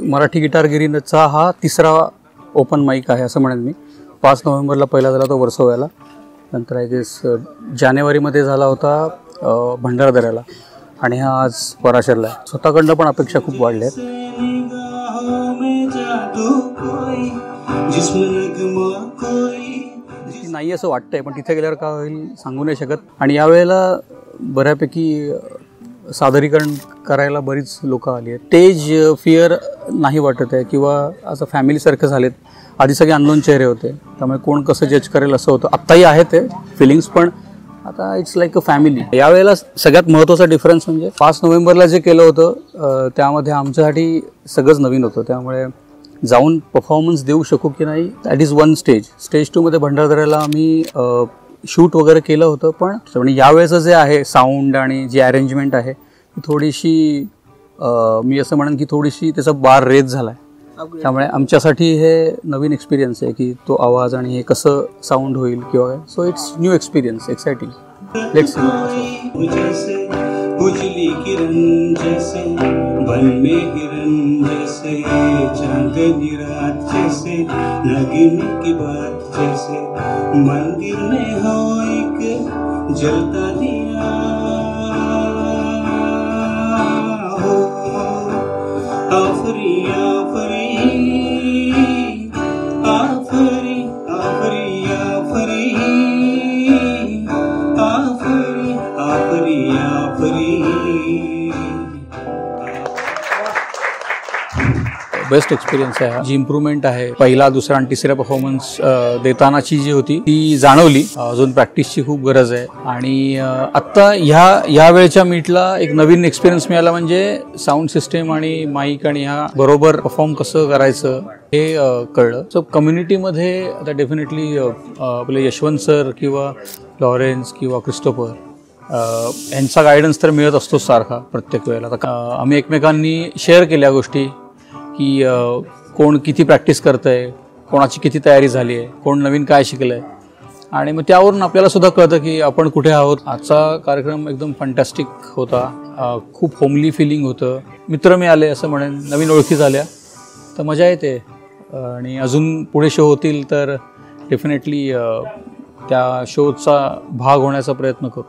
मराठी गिटारगिरीचा हा तिसरा open mic आहे असं म्हणेन मी. 5 नोव्हेंबरला पहिला झाला तो वर्सोव्याला, नंतर आय गेस जानेवारीमध्ये झाला होता भंडारदऱ्याला, आणि हा आज पराशरला आहे. स्वतःकडनं पण अपेक्षा खूप वाढल्या आहेत. नाही असं वाटतंय, पण तिथे गेल्यावर काय होईल सांगू नाही शकत. आणि यावेळेला बऱ्यापैकी सादरीकरण करायला बरीच लोक आली आहेत. स्टेज फिअर नाही वाटत आहे, किंवा असं फॅमिलीसारखं झालेत. आधी सगळे अननोन चेहरे होते, त्यामुळे कोण कसं जज करेल असं होतं. आत्ताही आहे ते फिलिंग्स, पण आता इट्स लाईक अ फॅमिली. यावेळेला सगळ्यात महत्त्वाचा डिफरन्स म्हणजे 5 नोव्हेंबरला जे केलं होतं त्यामध्ये आमच्यासाठी सगळंच नवीन होतं. त्यामुळे जाऊन परफॉर्मन्स देऊ शकू की नाही, that is one stage. Stage 2मध्ये भंडारदऱ्याला आम्ही शूट वगैरे केलं होतं, पण म्हणजे यावेळेचं जे आहे साऊंड आणि जी अरेंजमेंट आहे ती थोडीशी मी असं म्हणेन की थोडीशी त्याचा बार रेज झाला आहे. त्यामुळे आमच्यासाठी हे नवीन एक्सपिरियन्स आहे की तो आवाज आणि हे कसं साऊंड होईल किंवा काय. So it's new experience, exciting. Let's see. उजली किरण जैसे बन में हिरन जैसे चांदनी रात जैसे नगीने की बात जैसे मंदिर में हो एक जलता दिया हो. आफरी आफरी आफरी आफरी आफरी आफरी आफरी आफरी. बेस्ट एक्सपिरियन्स आहे. जी इम्प्रूव्हमेंट आहे पहिला, दुसरा आणि तिसरा परफॉर्मन्स देतानाची जी होती ती जाणवली. अजून प्रॅक्टिसची खूप गरज आहे. आणि आत्ता ह्या वेळच्या मीटला एक नवीन एक्सपिरियन्स मिळाला, म्हणजे साऊंड सिस्टीम आणि माईक आणि ह्या बरोबर परफॉर्म कसं करायचं हे कळलं. सो कम्युनिटीमध्ये आता डेफिनेटली आपले यशवंत सर किंवा लॉरेन्स किंवा क्रिस्टोफर यांचा गायडन्स तर मिळत असतो सारखा प्रत्येक वेळेला. आता आम्ही एकमेकांनी शेअर केल्या गोष्टी की कोण किती प्रॅक्टिस करतं आहे, कोणाची किती तयारी झाली आहे, कोण नवीन काय शिकलं आहे, आणि मग त्यावरून आपल्याला सुद्धा कळतं की आपण कुठे आहोत. आजचा कार्यक्रम एकदम फंटॅस्टिक होता. खूप होमली फिलिंग होतं. मित्र मिळाले असं म्हणेन, नवीन ओळखी झाल्या, तर मजा येते. आणि अजून पुढे शो होतील तर डेफिनेटली त्या शोचा भाग होण्याचा प्रयत्न करू.